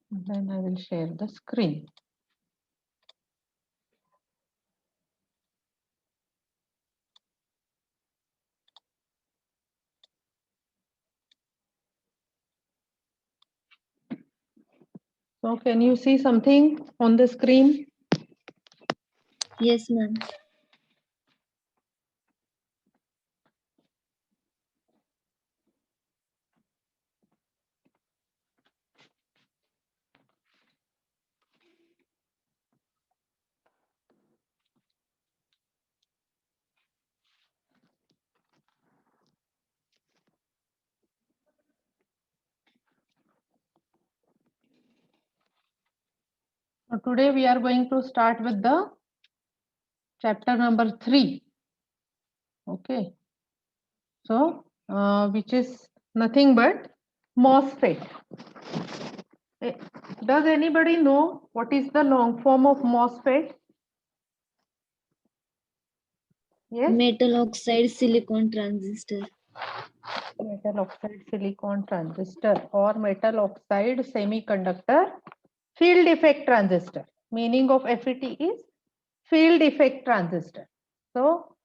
Then I will share the screen. So can you see something on the screen? Yes, ma'am. So today we are going to start with the chapter number 3. Okay. So which is nothing but MOSFET. Does anybody know what is the long form of MOSFET? Yes. Metal oxide silicon transistor. Metal oxide silicon transistor or metal oxide semiconductor field effect transistor. Meaning of FET is field effect transistor. So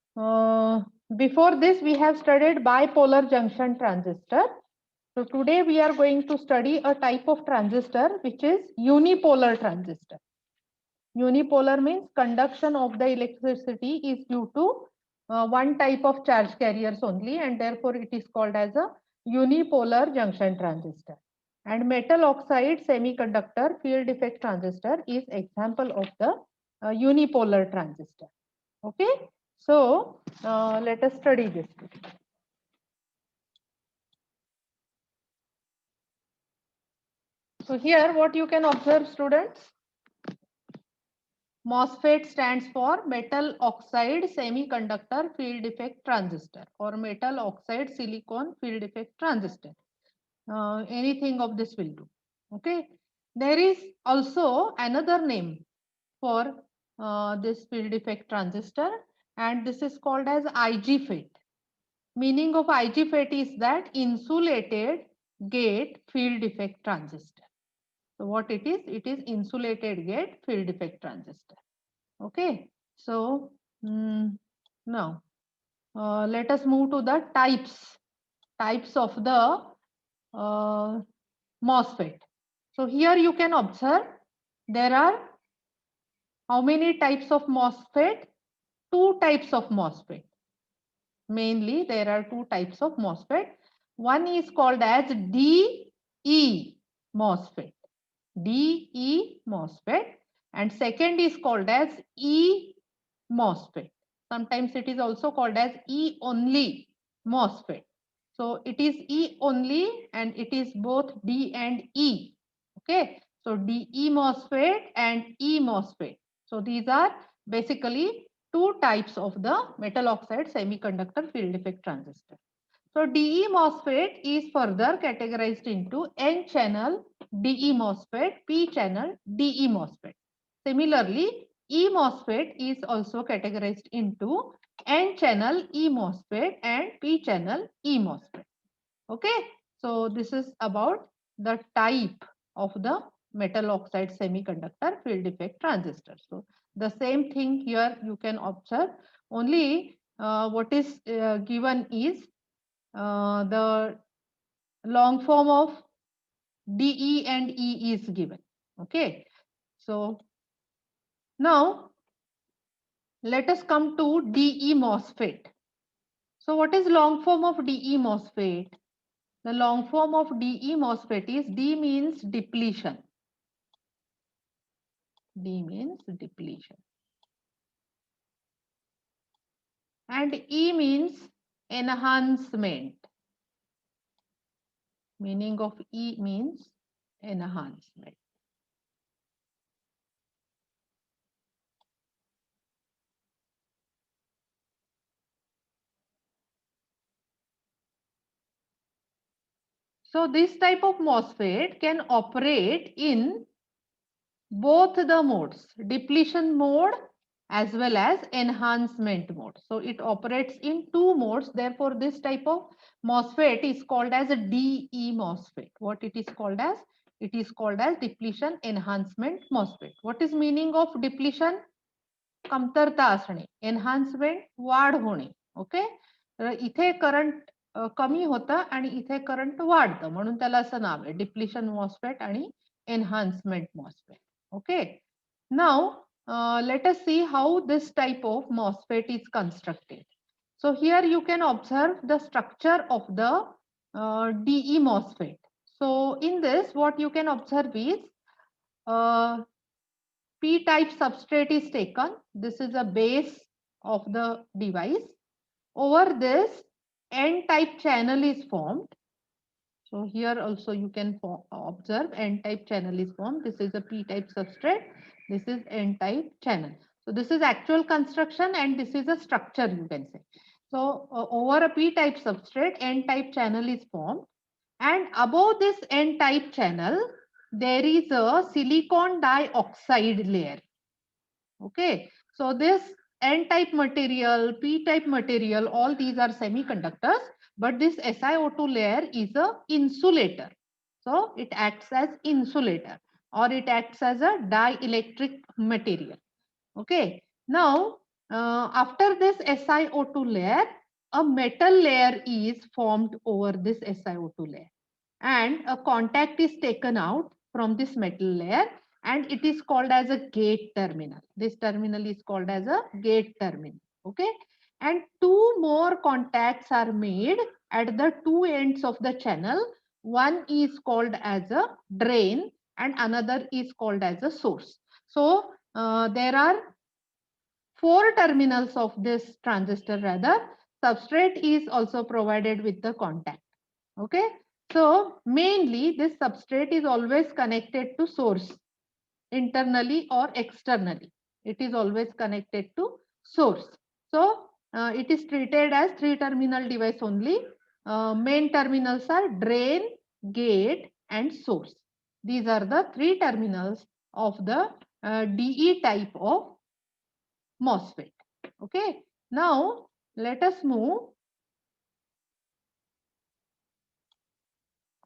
before this we have studied bipolar junction transistor. So today we are going to study a type of transistor which is unipolar transistor. Unipolar means conduction of the electricity is due to one type of charge carriers only, and therefore it is called as a unipolar junction transistor. And metal oxide semiconductor field effect transistor is example of the unipolar transistor. Okay, so let us study this. So here what you can observe, students, MOSFET stands for metal oxide semiconductor field effect transistor or metal oxide silicon field effect transistor. Anything of this will do. Okay. There is also another name for this field effect transistor, and this is called as IGFET. Meaning of IGFET is that insulated gate field effect transistor. So what it is insulated gate field effect transistor. Okay, so now let us move to the types of the MOSFET. So here you can observe there are how many types of MOSFET? Two types of MOSFET. Mainly there are two types of MOSFET. One is called as DE MOSFET. DE MOSFET, and second is called as E MOSFET. Sometimes it is also called as E only MOSFET. So it is E only and it is both D and E. Okay, so DE MOSFET and E MOSFET. So these are basically two types of the metal oxide semiconductor field effect transistor. So DE MOSFET is further categorized into N channel DE MOSFET, P channel DE MOSFET. Similarly, E MOSFET is also categorized into N channel E MOSFET and P channel E MOSFET. Okay, so this is about the type of the metal oxide semiconductor field effect transistor. So the same thing here you can observe, only what is given is the long form of DE and E is given. Okay, so now let us come to DE MOSFET. So what is long form of DE MOSFET? The long form of DE MOSFET is D means depletion. D means depletion. And E means enhancement. Meaning of E means enhancement. So this type of MOSFET can operate in both the modes, depletion mode as well as enhancement mode. So it operates in two modes. Therefore, this type of MOSFET is called as a DE MOSFET. What it is called as? It is called as depletion enhancement MOSFET. What is meaning of depletion? कमतरता असणे, enhancement वाढ होणे. Okay, इथे current कमी होतं आणि इथे current वाढतं, म्हणून त्याला असं नाव आहे डिप्लिशन मॉसफेट आणि enhancement MOSFET. Okay, now let us see how this type of MOSFET is constructed. So here you can observe the structure of the DE MOSFET. So in this, what you can observe is P-type substrate is taken. This is a base of the device. Over this, N-type channel is formed. So here also you can observe N-type channel is formed. This is a P-type substrate. This is N-type channel. So this is actual construction and this is a structure, you can say. So over a P-type substrate, N-type channel is formed. And above this N-type channel, there is a silicon dioxide layer. Okay, so this N-type material, P-type material, all these are semiconductors, but this SiO2 layer is a insulator. So it acts as insulator or it acts as a dielectric material. Okay, now after this SiO2 layer, a metal layer is formed over this SiO2 layer and a contact is taken out from this metal layer and it is called as a gate terminal. This terminal is called as a gate terminal. Okay, and two more contacts are made at the two ends of the channel. One is called as a drain and another is called as a source. So there are four terminals of this transistor, rather substrate is also provided with the contact. Okay, so mainly this substrate is always connected to source internally or externally. It is always connected to source. So it is treated as three terminal device only. Main terminals are drain, gate and source. These are the three terminals of the DE type of MOSFET. Okay, now let us move.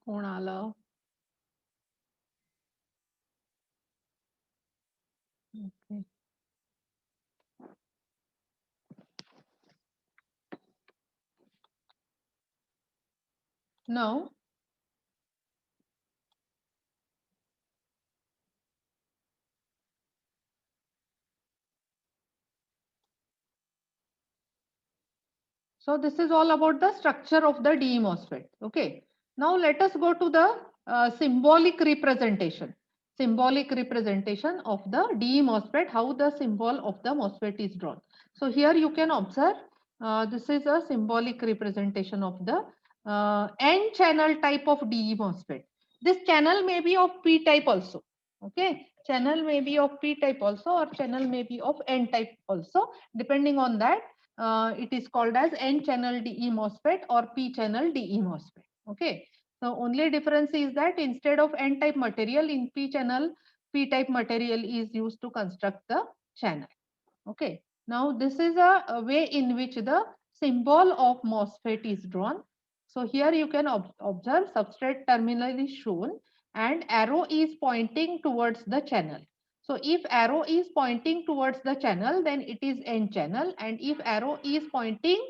कोण आलं? Okay. Now so this is all about the structure of the DE MOSFET. Okay. Now let us go to the symbolic representation. Symbolic representation of the DE MOSFET, how the symbol of the MOSFET is drawn. So here you can observe this is a symbolic representation of the N channel type of DE MOSFET. This channel may be of P type also. Okay. Channel may be of P type also or channel may be of N type also. Depending on that, it is called as N-channel DE MOSFET or P-channel DE MOSFET. Okay, so only difference is that instead of N-type material in P-channel, P-type material is used to construct the channel. Okay, now this is a way in which the symbol of MOSFET is drawn. So here you can observe substrate terminal is shown and arrow is pointing towards the channel. So if arrow is pointing towards the channel, then it is N channel, and if arrow is pointing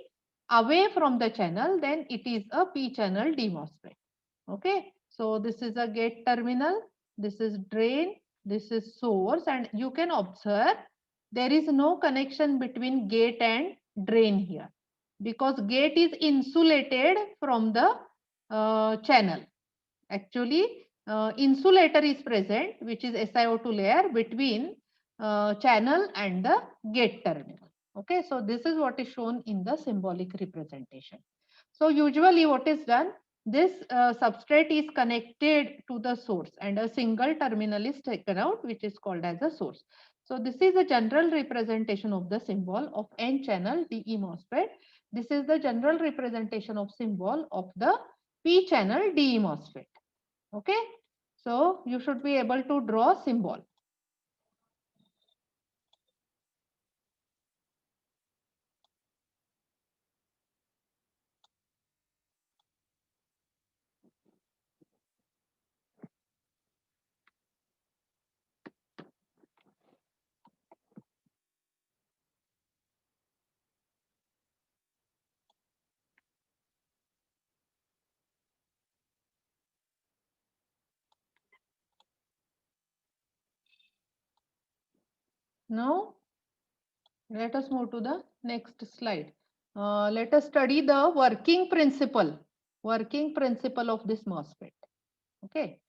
away from the channel, then it is a P channel DE MOSFET. Okay, so this is a gate terminal, this is drain, this is source, and you can observe there is no connection between gate and drain here because gate is insulated from the channel. Actually, insulator is present, which is SiO2 layer between channel and the gate terminal. Okay, so this is what is shown in the symbolic representation. So usually what is done, this substrate is connected to the source and a single terminal is taken out, which is called as a source. So this is a general representation of the symbol of N-channel DE MOSFET. This is the general representation of symbol of the P-channel DE MOSFET. Okay, so you should be able to draw symbol. Now, let us move to the next slide. Let us study the working principle of this MOSFET. Okay.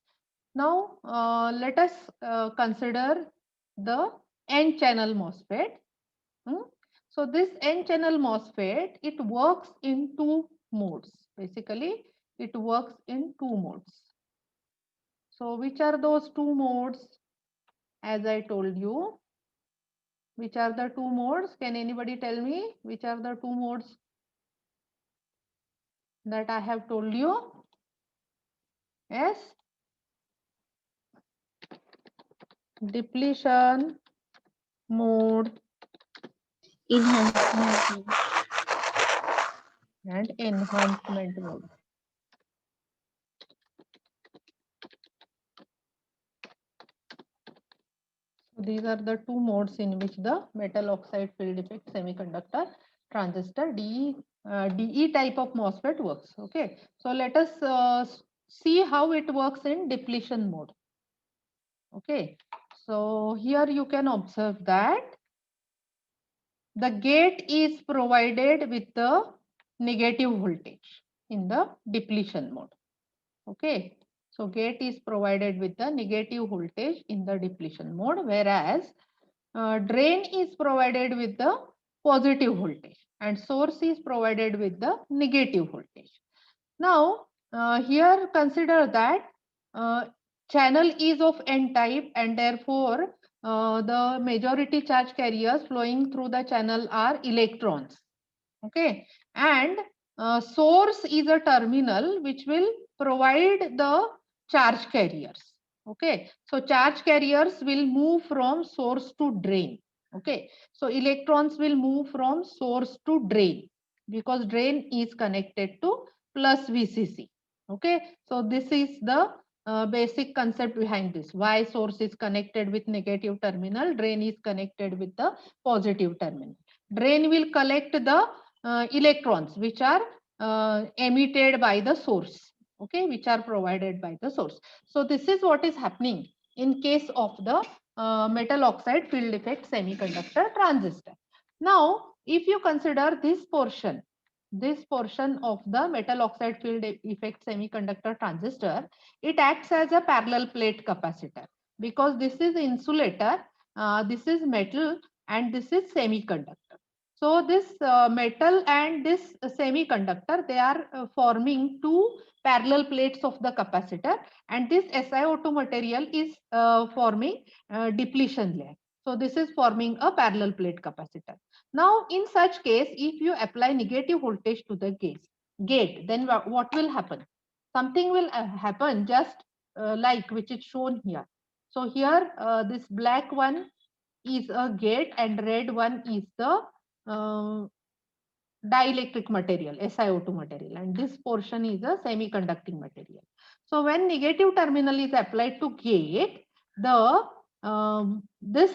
Now, let us consider the N-channel MOSFET. So this N-channel MOSFET, it works in two modes. Basically, it works in two modes. So which are those two modes? As I told you, which are the two modes? Can anybody tell me which are the two modes that I have told you? Yes, depletion mode Enhancement. and enhancement mode. So these are the two modes in which the metal oxide field effect semiconductor transistor DE type of MOSFET works. Okay, so let us see how it works in depletion mode. Okay, so here you can observe that the gate is provided with the negative voltage in the depletion mode. Okay, so gate is provided with the negative voltage in the depletion mode, whereas drain is provided with the positive voltage and source is provided with the negative voltage. Now, here consider that channel is of N type and therefore the majority charge carriers flowing through the channel are electrons. Okay, and source is a terminal which will provide the charge carriers. Okay, so charge carriers will move from source to drain. Okay, so electrons will move from source to drain because drain is connected to plus VCC. Okay, so this is the basic concept behind this. Why source is connected with negative terminal, drain is connected with the positive terminal. Drain will collect the electrons which are emitted by the source, okay, which are provided by the source. So this is what is happening in case of the metal oxide field effect semiconductor transistor. Now, if you consider this portion of the metal oxide field effect semiconductor transistor, it acts as a parallel plate capacitor because this is insulator, this is metal, and this is semiconductor. So this metal and this semiconductor, they are forming two parallel plates of the capacitor, and this SiO2 material is forming depletion layer. So this is forming a parallel plate capacitor. Now in such case, if you apply negative voltage to the gate, then what will happen? Something will happen just like which is shown here. So here this black one is a gate and red one is the dielectric material, SiO2 material, and this portion is a semiconducting material. So when negative terminal is applied to gate, the this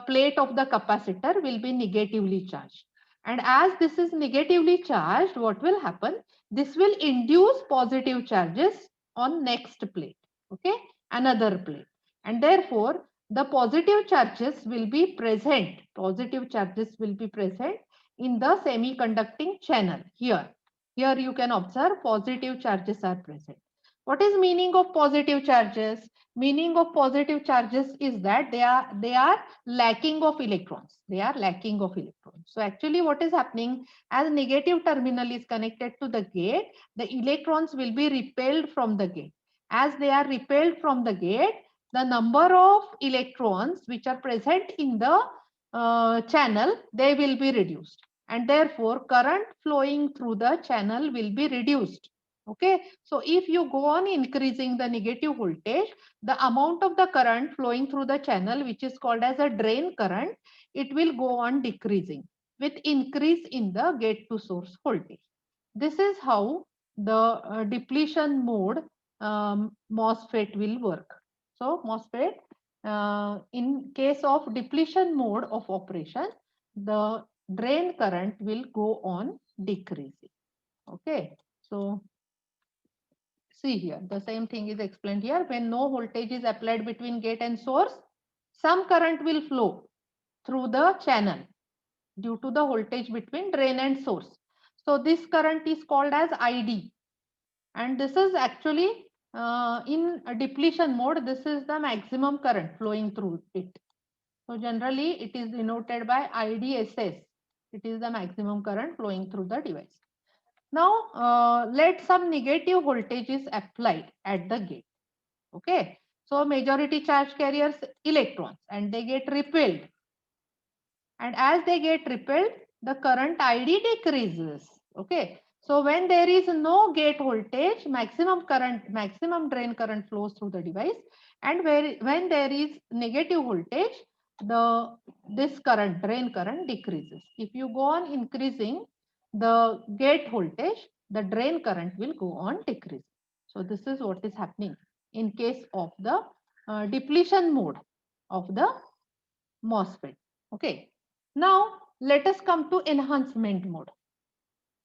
plate of the capacitor will be negatively charged. And as this is negatively charged, what will happen? This will induce positive charges on next plate, okay, another plate. And therefore, the positive charges will be present. Positive charges will be present in the semiconducting channel here. Here you can observe positive charges are present. What is meaning of positive charges? Meaning of positive charges is that they are lacking of electrons. They are lacking of electrons. So actually what is happening, as negative terminal is connected to the gate, the electrons will be repelled from the gate. As they are repelled from the gate, the number of electrons which are present in the channel, they will be reduced, and therefore current flowing through the channel will be reduced. Okay, so if you go on increasing the negative voltage, the amount of the current flowing through the channel, which is called as a drain current, it will go on decreasing with increase in the gate to source voltage. This is how the depletion mode MOSFET will work. So MOSFET, in case of depletion mode of operation, the drain current will go on decreasing. Okay, so see here, the same thing is explained here. When no voltage is applied between gate and source, some current will flow. through the channel due to the voltage between drain and source. So this current is called as ID, and this is actually in a depletion mode, this is the maximum current flowing through it. So generally it is denoted by IDSS. It is the maximum current flowing through the device. Now let some negative voltage is applied at the gate. Okay, so majority charge carriers electrons and they get repelled, and as they get repelled the current ID decreases. Okay, so when there is no gate voltage, maximum drain current flows through the device, and when there is negative voltage, this current, drain current, decreases. If you go on increasing the gate voltage, the drain current will go on decreasing. So this is what is happening in case of the depletion mode of the MOSFET. Okay, now let us come to enhancement mode.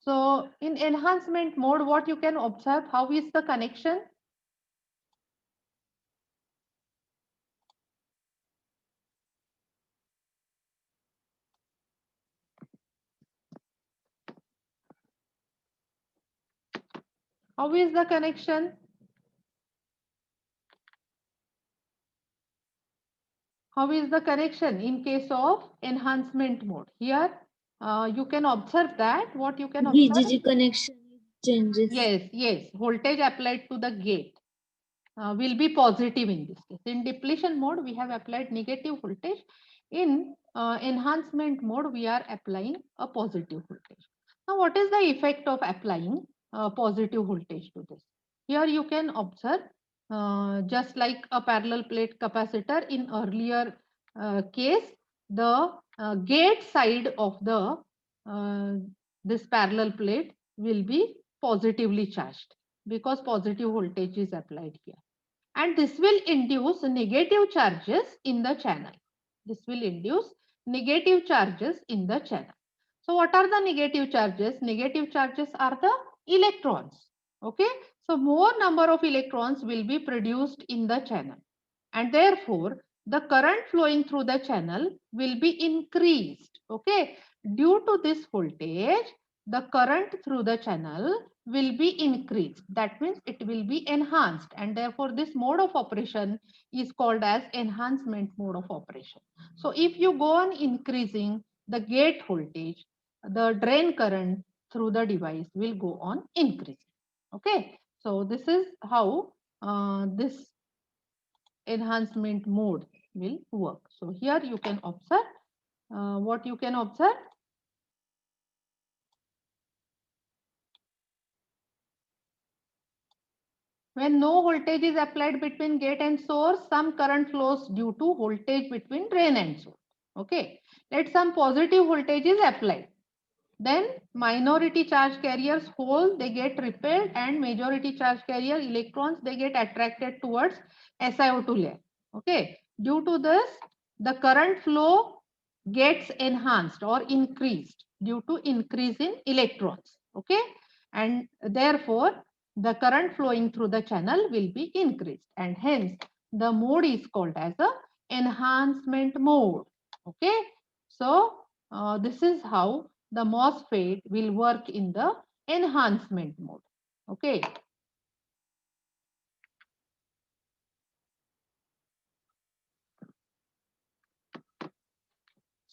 So in enhancement mode, what you can observe, how is the connection? How is the connection? How is the connection in case of enhancement mode? Here you can observe that. What you can observe? VGG connection changes. Yes, voltage applied to the gate will be positive in this case. In depletion mode, we have applied negative voltage. In enhancement mode, we are applying a positive voltage. Now, what is the effect of applying positive voltage to this? Here you can observe just like a parallel plate capacitor in earlier case, the gate side of the this parallel plate will be positively charged because positive voltage is applied here. And this will induce negative charges in the channel. This will induce negative charges in the channel. So what are the negative charges? Negative charges are the electrons. Okay. So more number of electrons will be produced in the channel. And therefore, the current flowing through the channel will be increased. Okay. Due to this voltage, the current through the channel will be increased. That means it will be enhanced, and therefore this mode of operation is called as enhancement mode of operation. So if you go on increasing the gate voltage, the drain current through the device will go on increasing. Okay, so this is how this enhancement mode will work. So here you can observe what you can observe. When no voltage is applied between gate and source, some current flows due to voltage between drain and source. Okay, let some positive voltage is applied. Then minority charge carriers hole, they get repelled, and majority charge carrier electrons, they get attracted towards SiO2 layer. Okay, due to this, the current flow gets enhanced or increased due to increase in electrons. Okay, and therefore the current flowing through the channel will be increased, and hence the mode is called as a enhancement mode. Okay, so this is how the MOSFET will work in the enhancement mode. Okay.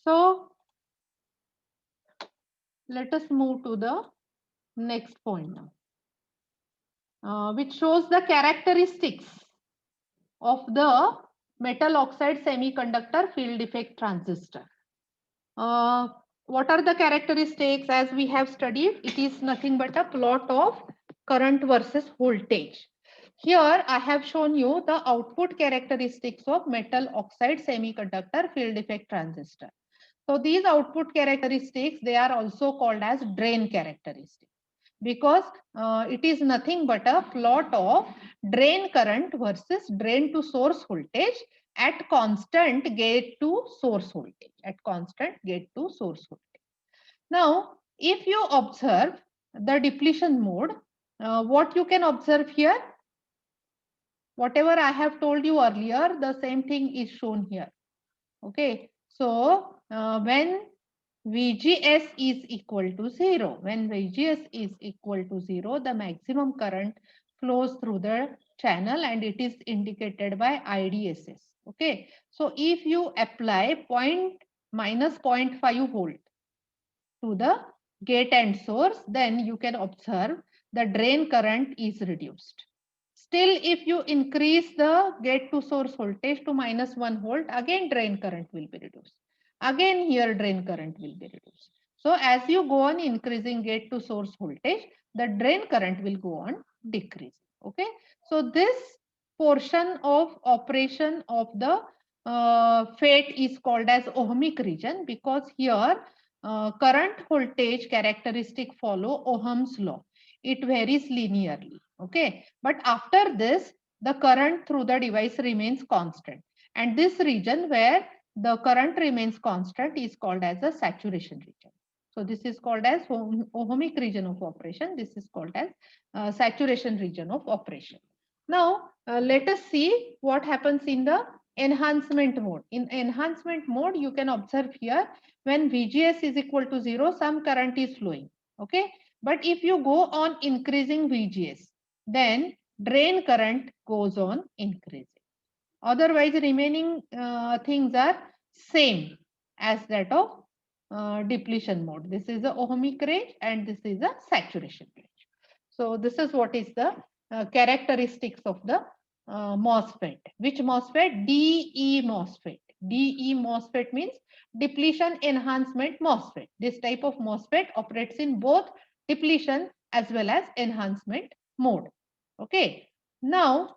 So let us move to the next point now, which shows the characteristics of the metal oxide semiconductor field effect transistor. What are the characteristics? As we have studied, it is nothing but a plot of current versus voltage. Here I have shown you the output characteristics of metal oxide semiconductor field effect transistor. So these output characteristics, they are also called as drain characteristics, because it is nothing but a plot of drain current versus drain to source voltage at constant gate to source voltage, at constant gate to source voltage. Now, if you observe the depletion mode, what you can observe here, whatever I have told you earlier, the same thing is shown here. Okay, so when VGS is equal to 0. When VGS is equal to 0, the maximum current flows through the channel and it is indicated by IDSS. Okay. So if you apply minus 0.5 volt to the gate and source, then you can observe the drain current is reduced. Still, if you increase the gate to source voltage to minus 1 volt, again drain current will be reduced. Again here drain current will be reduced. So as you go on increasing gate to source voltage, the drain current will go on decreasing. Okay. So this portion of operation of the FET is called as ohmic region, because here current voltage characteristic follow Ohm's law. It varies linearly. Okay. But after this, the current through the device remains constant. And this region where the current remains constant is called as a saturation region. So this is called as ohmic region of operation. This is called as saturation region of operation. Now, let us see what happens in the enhancement mode. In enhancement mode, you can observe here when VGS is equal to 0, some current is flowing. Okay. But if you go on increasing VGS, then drain current goes on increasing. Otherwise, remaining things are same as that of depletion mode. This is the ohmic range and this is a saturation range. So this is what is the characteristics of the MOSFET. Which MOSFET? DE MOSFET. DE MOSFET means depletion enhancement MOSFET. This type of MOSFET operates in both depletion as well as enhancement mode. Okay. Now,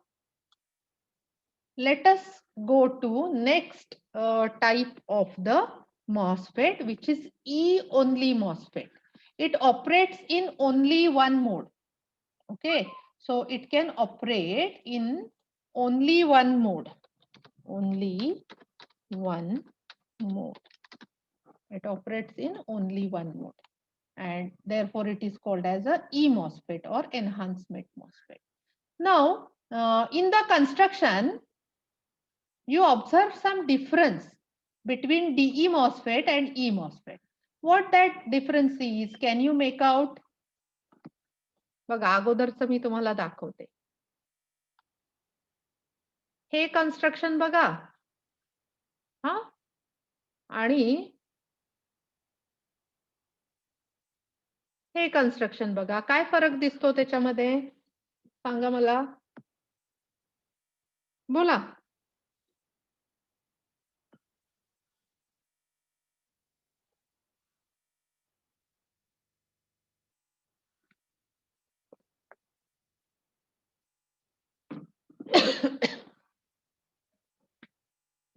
let us go to next type of the MOSFET, which is E only MOSFET. It operates in only one mode. Okay, so it can operate in only one mode. Only one mode. It operates in only one mode. And therefore it is called as a E MOSFET or enhancement MOSFET. Now, in the construction, you observe some difference between DE MOSFET and E MOSFET. What that difference is, can you make out? बघा अगोदरचं मी तुम्हाला दाखवते. हे construction बघा. हा आणि हे construction बघा. काय फरक दिसतो त्याच्यामध्ये? सांगा मला. बोला.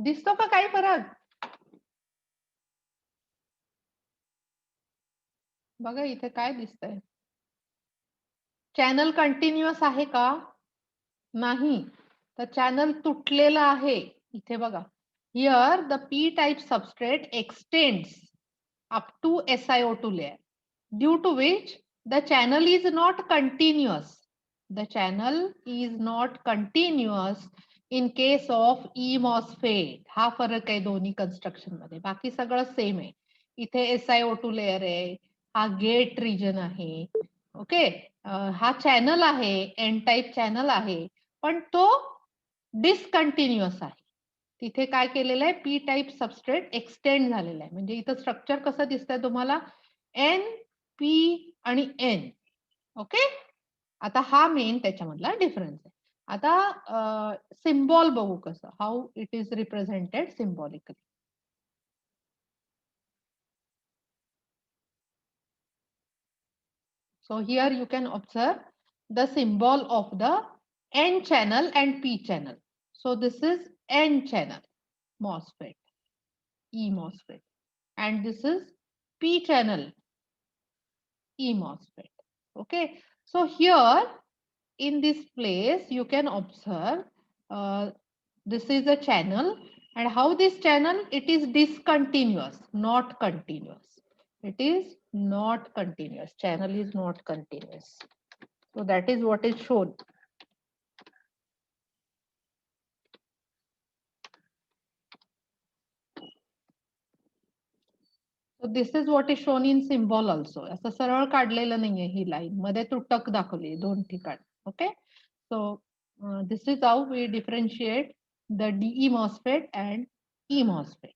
दिसतो का काही फरक? बघा इथे काय दिसतंय? चॅनल कंटिन्युअस आहे का? नाही. तर चॅनल तुटलेला आहे. इथे बघा. Here the p-type substrate extends up to SiO2 layer, due to which the channel is not continuous. The channel is not continuous in case of E MOSFET. हा फरक आहे दोन्ही कन्स्ट्रक्शन मध्ये. बाकी सगळं सेम आहे. इथे SiO2 लेयर आहे. हा गेट रिजन आहे. ओके. हा चॅनल आहे. एन टाइप चॅनल आहे. पण तो डिसकंटिन्युअस आहे. तिथे काय केलेलं आहे? पी टाइप सबस्ट्रेट एक्सटेंड झालेला आहे. म्हणजे इथं स्ट्रक्चर कसं दिसतंय तुम्हाला? एन, पी आणि एन. ओके. आता हा मेन त्याच्यामधला डिफरन्स आहे. आता सिम्बॉल बघू कसं, how it is represented symbolically. So here you can observe the symbol of the N channel and P channel. So this is N channel MOSFET, E MOSFET, and this is P channel E MOSFET. Okay, so here in this place you can observe this is a channel, and how this channel, it is discontinuous, not continuous. It is not continuous. Channel is not continuous. So that is what is shown. So this is what is shown in symbol also. असं सरळ काढलेलं नाहीये ही line, मध्ये तुटक दाखवली दोन ठिकाणी. Okay, so this is how we differentiate the DE MOSFET and E MOSFET.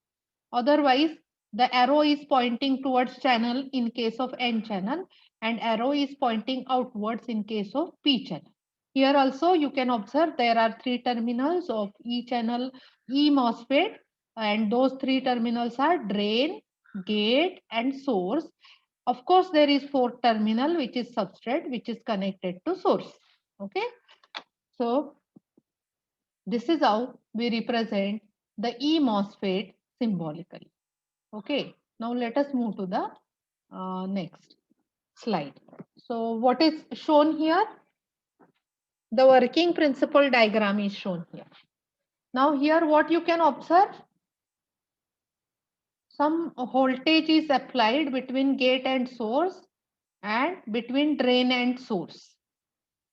Otherwise, the arrow is pointing towards channel in case of N channel, and arrow is pointing outwards in case of P channel. Here also you can observe there are 3 terminals of E channel E MOSFET, and those 3 terminals are drain, gate and source. Of course, there is 4th terminal which is substrate, which is connected to source. Okay, so this is how we represent the E MOSFET symbolically. Okay, now let us move to the next slide. So what is shown here? The working principle diagram is shown here. Now here what you can observe? Some voltage is applied between gate and source and between drain and source.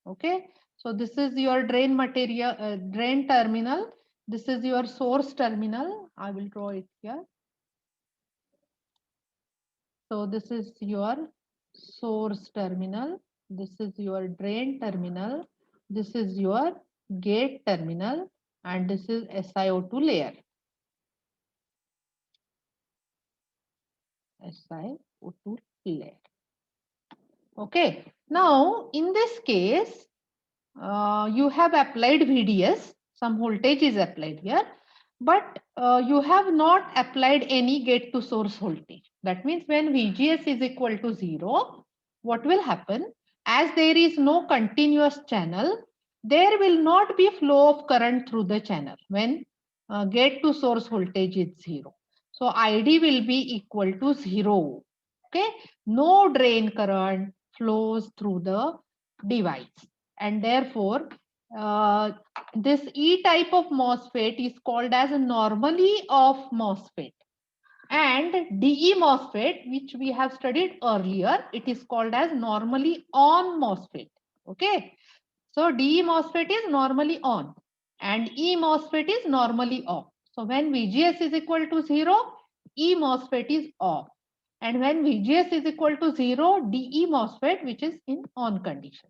Okay, so this is your drain material, drain terminal. This is your source terminal. I will draw it here. So this is your source terminal. This is your drain terminal. This is your gate terminal, and this is SiO2 layer. SiO2 layer. Okay. Now, in this case, you have applied VDS. Some voltage is applied here, but you have not applied any gate to source voltage. That means when VGS is equal to 0, what will happen? As there is no continuous channel, there will not be flow of current through the channel when gate to source voltage is 0. So ID will be equal to 0. Okay, no drain current flows through the device, and therefore this E type of MOSFET is called as a normally off MOSFET, and DE MOSFET, which we have studied earlier, it is called as normally on MOSFET. Okay, so DE MOSFET is normally on and E MOSFET is normally off. So when VGS is equal to 0, E MOSFET is off, and when VGS is equal to 0, DE MOSFET, which is in on condition.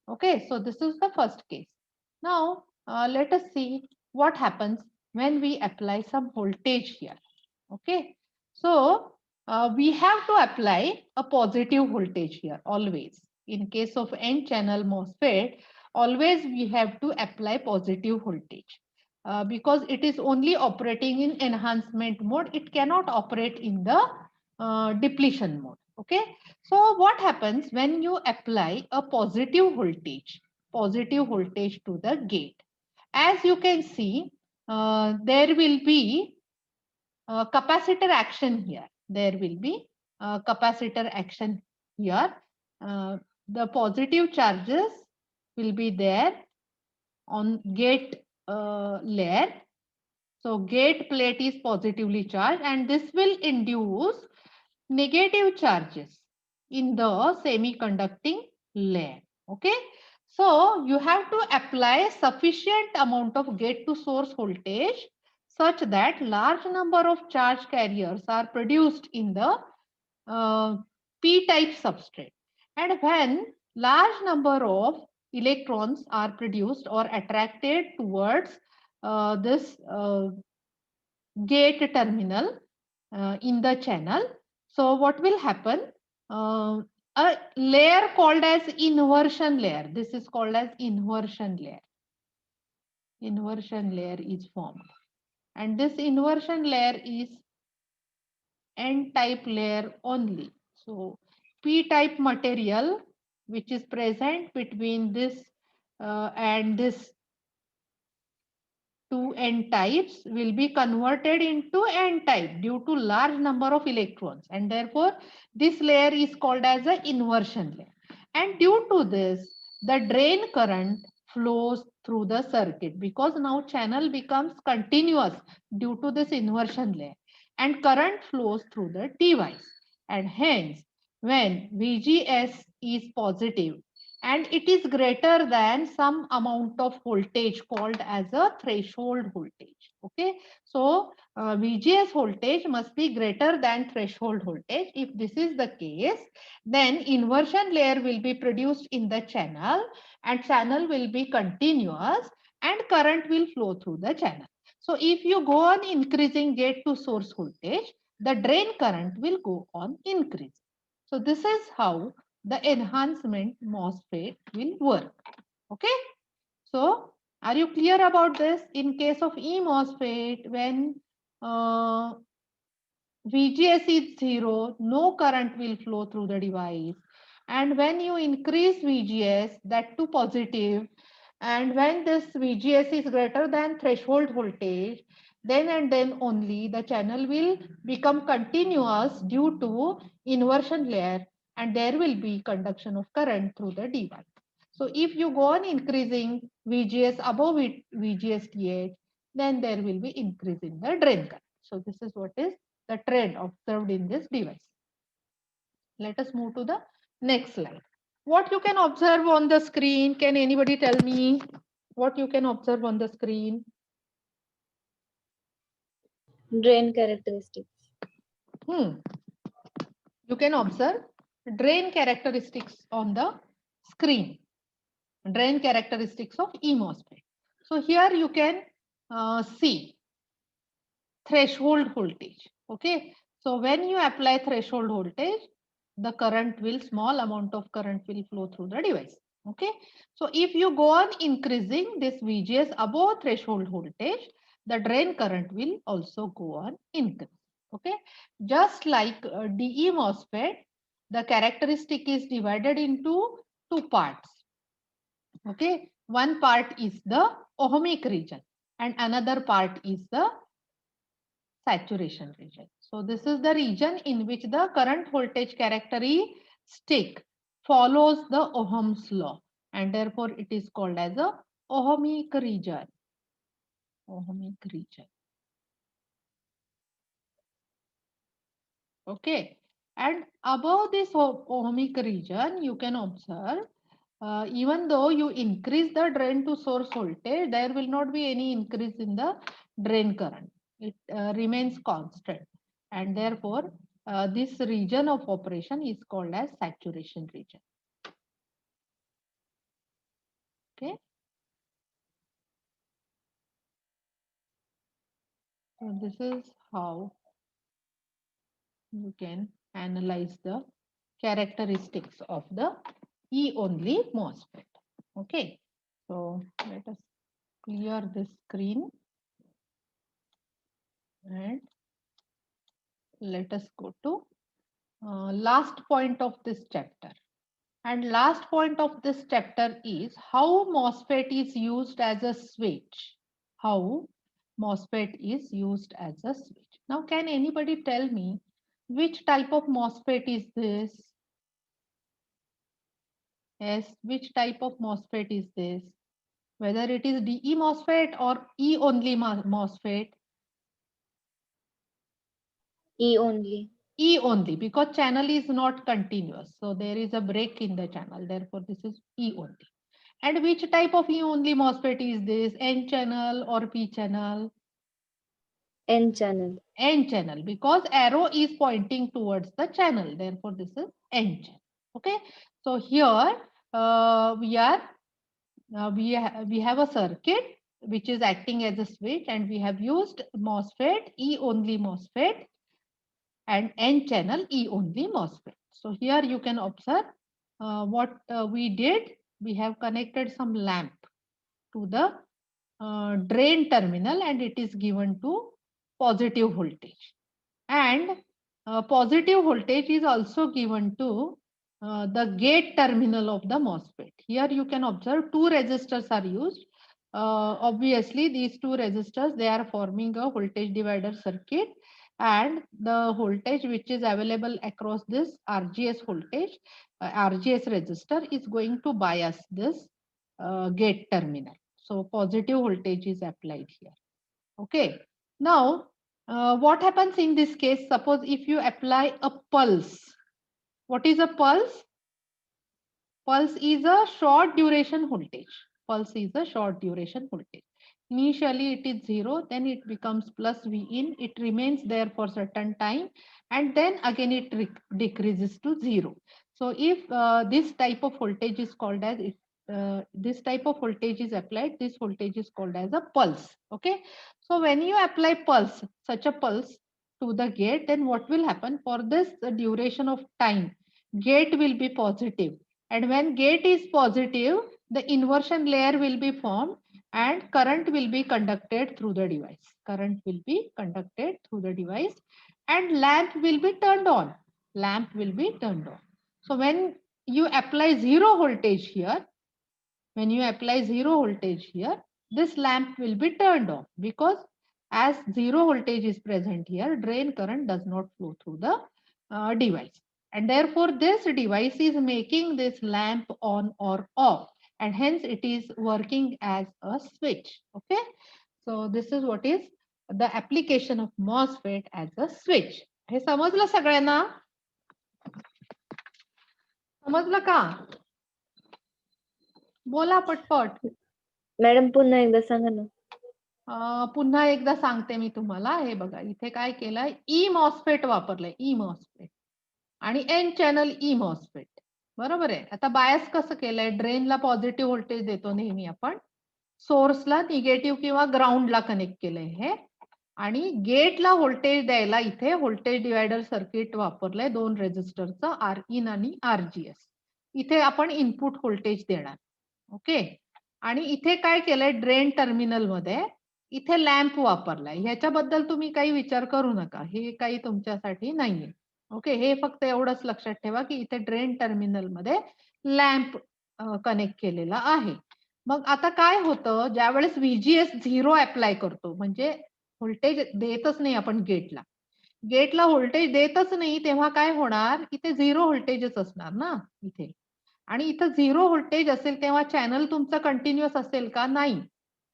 Okay, so this is the first case. Now, let us see what happens when we apply some voltage here. Okay, so we have to apply a positive voltage here always. In case of N channel MOSFET, always we have to apply positive voltage because it is only operating in enhancement mode. It cannot operate in the depletion mode. Okay, so what happens when you apply a positive voltage to the gate? As you can see, there will be capacitor action here. There will be capacitor action here. The positive charges will be there on gate layer. So gate plate is positively charged, and this will induce negative charges in the semiconducting layer. Okay, so you have to apply sufficient amount of gate to source voltage such that large number of charge carriers are produced in the p-type substrate, and when large number of electrons are produced or attracted towards this gate terminal in the channel, so what will happen? A layer called as inversion layer. This is called as inversion layer. Inversion layer is formed, and this inversion layer is N-type layer only. So P-type material which is present between this and this two N types will be converted into N type due to large number of electrons, and therefore this layer is called as an inversion layer. And due to this, the drain current flows through the circuit because now channel becomes continuous due to this inversion layer, and current flows through the device, and hence when VGS is positive, and it is greater than some amount of voltage called as a threshold voltage. Okay, so VGS voltage must be greater than threshold voltage. If this is the case, then inversion layer will be produced in the channel, and channel will be continuous and current will flow through the channel. So if you go on increasing gate to source voltage, the drain current will go on increase. So this is how the enhancement MOSFET will work. Okay. So are you clear about this? In case of E-MOSFET, when VGS is 0, no current will flow through the device. And when you increase VGS, that to positive, and when this VGS is greater than threshold voltage, then and then only the channel will become continuous due to inversion layer, and there will be conduction of current through the device. So if you go on increasing VGS above VGS TH, then there will be increase in the drain current. So this is what is the trend observed in this device. Let us move to the next slide. What you can observe on the screen? Can anybody tell me what you can observe on the screen? Drain characteristics. You can observe drain characteristics on the screen. Drain characteristics of E-MOSFET. So here you can see threshold voltage. Okay. So when you apply threshold voltage, the current will, small amount of current will flow through the device. Okay. So if you go on increasing this VGS above threshold voltage, the drain current will also go on increase. Okay. Just like DE MOSFET, the characteristic is divided into two parts. Okay. One part is the ohmic region and another part is the saturation region. So this is the region in which the current voltage characteristic follows the Ohm's law, and therefore it is called as a ohmic region. Ohmic region. Okay. And above this ohmic region, you can observe even though you increase the drain to source voltage, there will not be any increase in the drain current. It remains constant, and therefore this region of operation is called as saturation region. Okay. So this is how you can analyze the characteristics of the E-only MOSFET. Okay. So let us clear this screen and let us go to last point of this chapter. And last point of this chapter is how MOSFET is used as a switch. How MOSFET is used as a switch. Now, can anybody tell me which type of MOSFET is this? Yes, which type of MOSFET is this? Whether it is DE MOSFET or E only MOSFET? E only. E only, because channel is not continuous. So there is a break in the channel. Therefore, this is E only. And which type of E only MOSFET is this? N channel or P channel? N channel. N channel, because arrow is pointing towards the channel. Therefore, this is N channel. Okay. So here we have a circuit which is acting as a switch, and we have used MOSFET, E only MOSFET, and N channel E only MOSFET. So here you can observe what we did. We have connected some lamp to the drain terminal, and it is given to positive voltage. And positive voltage is also given to the gate terminal of the MOSFET. Here you can observe two resistors are used. Obviously, these two resistors, they are forming a voltage divider circuit, and the voltage which is available across this RGS voltage, RGS resistor is going to bias this gate terminal. So positive voltage is applied here. Okay. Now, what happens in this case? Suppose if you apply a pulse. What is a pulse? Pulse is a short duration voltage. Pulse is a short duration voltage. Initially it is 0, then it becomes plus V in, it remains there for certain time, and then again it decreases to 0. So if this type of voltage is called as, this type of voltage is applied, this voltage is called as a pulse. Okay. So when you apply pulse, such a pulse to the gate, then what will happen? For this duration of time, gate will be positive. And when gate is positive, the inversion layer will be formed and current will be conducted through the device. Current will be conducted through the device and lamp will be turned on. Lamp will be turned on. So when you apply zero voltage here, when you apply zero voltage here, this lamp will be turned off, because as zero voltage is present here, drain current does not flow through the device. And therefore this device is making this lamp on or off, and hence it is working as a switch. Okay. So this is what is the application of MOSFET as a switch. हे समजलं सगळ्यांना? समजलं का? बोला पटपट. Madam पुन्हा एकदा सांगा ना. पुन्हा एकदा सांगते मी तुम्हाला. हे बघा इथे काय केलंय, ई मॉसफेट वापरलंय, ई मॉसफेट आणि एन चॅनल ई मॉसफेट. बरोबर आहे. आता बायस कसं केलंय, ड्रेनला पॉझिटिव्ह व्होल्टेज देतो नेहमी आपण, सोर्सला निगेटिव्ह किंवा ग्राउंडला कनेक्ट केलंय हे, आणि गेटला व्होल्टेज द्यायला इथे व्होल्टेज डिवायडर सर्किट वापरलंय 2 रेझिस्टरचं, आर इन आणि आरजीएस. इथे आपण इनपुट व्होल्टेज देणार. ओके. आणि इथे काय केलंय, ड्रेन टर्मिनल मध्ये इथे लॅम्प वापरलाय. ह्याच्याबद्दल तुम्ही काही विचार करू नका, हे काही तुमच्यासाठी नाहीये. ओके. हे फक्त एवढंच लक्षात ठेवा की इथे ड्रेन टर्मिनल मध्ये लॅम्प कनेक्ट केलेला आहे. मग आता काय होतं, ज्यावेळेस VGS 0 अप्लाय करतो, म्हणजे व्होल्टेज देतच नाही आपण गेटला, गेटला व्होल्टेज देतच नाही, तेव्हा काय होणार, इथे 0 व्होल्टेजच असणार ना इथे. आणि इथं 0 व्होल्टेज असेल तेव्हा चॅनल तुमचं कंटिन्युअस असेल का? नाही.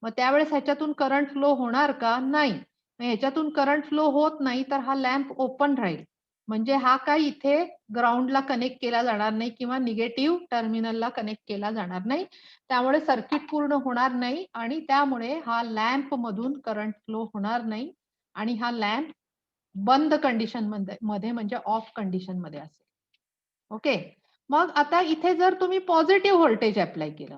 मग त्यावेळेस ह्याच्यातून करंट फ्लो होणार का? नाही. ह्याच्यातून करंट फ्लो होत नाही, तर हा लॅम्प ओपन राहील. म्हणजे हा काही इथे ग्राउंडला कनेक्ट केला जाणार नाही किंवा निगेटिव्ह टर्मिनलला कनेक्ट केला जाणार नाही. त्यामुळे सर्किट पूर्ण होणार नाही आणि त्यामुळे हा लॅम्प मधून करंट फ्लो होणार नाही आणि हा लॅम्प बंद कंडिशन मध्ये म्हणजे ऑफ कंडिशन मध्ये असेल. ओके. मग आता इथे जर तुम्ही पॉझिटिव्ह व्होल्टेज अप्लाय केलं,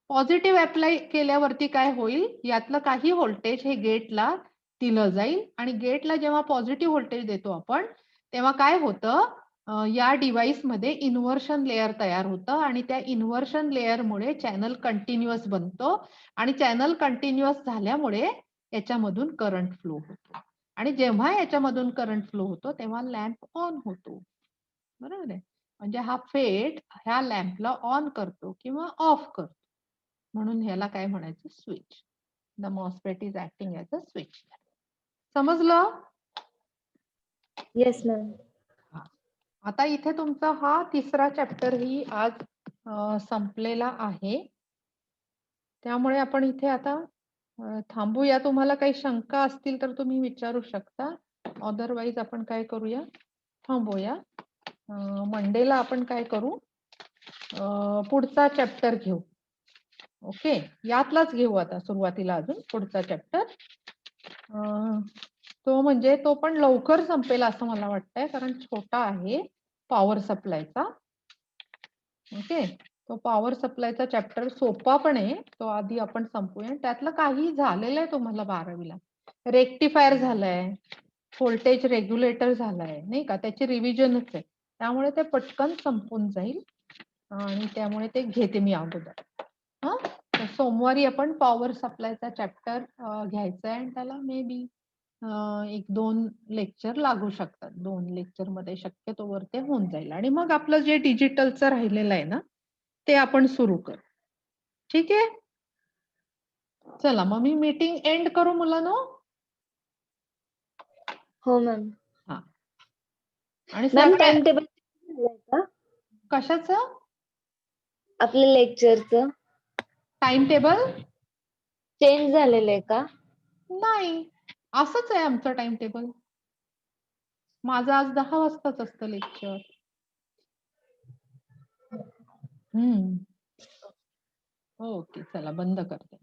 पॉझिटिव्ह अप्लाय केल्यावरती काय होईल, यातलं काही व्होल्टेज हे गेटला दिलं जाईल आणि गेटला जेव्हा पॉझिटिव्ह व्होल्टेज देतो आपण, तेव्हा काय होतं, या डिव्हाइस मध्ये इन्व्हर्शन लेअर तयार होतं आणि त्या इन्व्हर्शन लेअरमुळे चॅनल कंटिन्युअस बनतो आणि चॅनल कंटिन्युअस झाल्यामुळे याच्यामधून करंट फ्लो होतो आणि जेव्हा याच्यामधून करंट फ्लो होतो तेव्हा लॅम्प ऑन होतो. बरोबर आहे. म्हणजे हा फेट ह्या लॅम्पला ऑन करतो किंवा ऑफ करतो, म्हणून ह्याला काय म्हणायचं, switch. The MOSFET is acting as a switch. समजलं? Yes ma'am. आता इथे तुमचा हा तिसरा चॅप्टर ही आज संपलेला आहे. त्यामुळे आपण इथे आता थांबूया. तुम्हाला काही शंका असतील तर तुम्ही विचारू शकता, अदरवाईज आपण काय करूया, थांबूया. मंडेला आपण काय करू, पुढचा चॅप्टर घेऊ. ओके. यातलाच घेऊ आता सुरुवातीला अजून पुढचा चॅप्टर. तो म्हणजे तो पण लवकर संपेल असं मला वाटतंय, कारण छोटा आहे पॉवर सप्लायचा. ओके. तो पॉवर सप्लायचा चॅप्टर सोपा पण आहे, तो आधी आपण संपूया. त्यातलं काही झालेलं आहे तुम्हाला 12वीला. रेक्टिफायर झालंय, व्होल्टेज रेग्युलेटर झालाय, नाही का, त्याची रिव्हिजनच आहे. त्यामुळे ते पटकन संपून जाईल आणि त्यामुळे ते घेते मी अगोदर. हा, सोमवारी आपण पॉवर सप्लायचा चॅप्टर घ्यायचा आहे आणि त्याला मे बी 1-2 लेक्चर लागू शकतात. 2 लेक्चर मध्ये शक्यतोवर ते होऊन जाईल आणि मग आपलं जे डिजिटलचं राहिलेलं आहे ना, ते आपण सुरू करू. ठीक आहे. चला मग मी मीटिंग एंड करू मुलांनो. हो मॅम. हा. आणि मॅम सगळ्या टाइम टेबल का कशाचं, आपल्या लेक्चरचं टाइम टेबल चेंज झालेलं आहे का? नाही, असंच आहे आमचं टाइम टेबल. माझं आज 10 वाजताच असतं लेक्चर. ओके चला बंद करते.